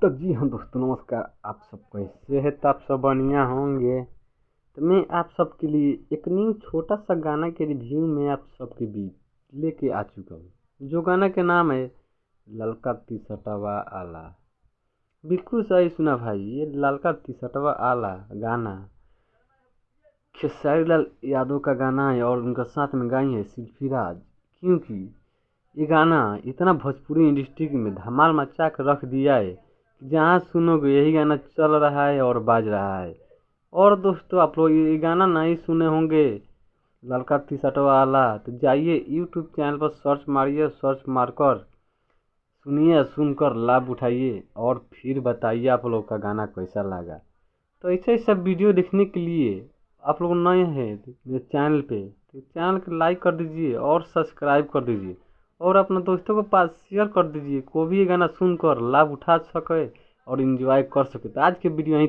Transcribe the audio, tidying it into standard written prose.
तो जी हाँ दोस्तों, नमस्कार। आप सब कैसे हैं? तो आप सब बढ़िया होंगे। तो मैं आप सबके लिए एक न्यू छोटा सा गाना के रिव्यू में आप सबके बीच लेके आ चुका हूँ, जो गाना के नाम है ललका तिसटवा आला। बिल्कुल सही सुना भाई, ये ललका तिसटवा आला गाना खेसारी लाल यादव का गाना है और उनका साथ में गाई है शिल्पी राज। क्योंकि ये गाना इतना भोजपुरी इंडस्ट्री में धमाल मचा कर रख दिया है कि जहाँ सुनोगे यही गाना चल रहा है और बाज रहा है। और दोस्तों, आप लोग ये गाना नहीं सुने होंगे ललका तिसटवा वाला, तो जाइए यूट्यूब चैनल पर सर्च मारिए, सर्च मारकर सुनिए, सुनकर लाभ उठाइए और फिर बताइए आप लोग का गाना कैसा लगा। तो ऐसे ही सब वीडियो देखने के लिए आप लोग नए हैं मेरे चैनल पे तो चैनल को लाइक कर दीजिए और सब्सक्राइब कर दीजिए और अपने दोस्तों को पास शेयर कर दीजिए, को भी ये गाना सुनकर लाभ उठा सके और एंजॉय कर सके। तो आज के वीडियो यहीं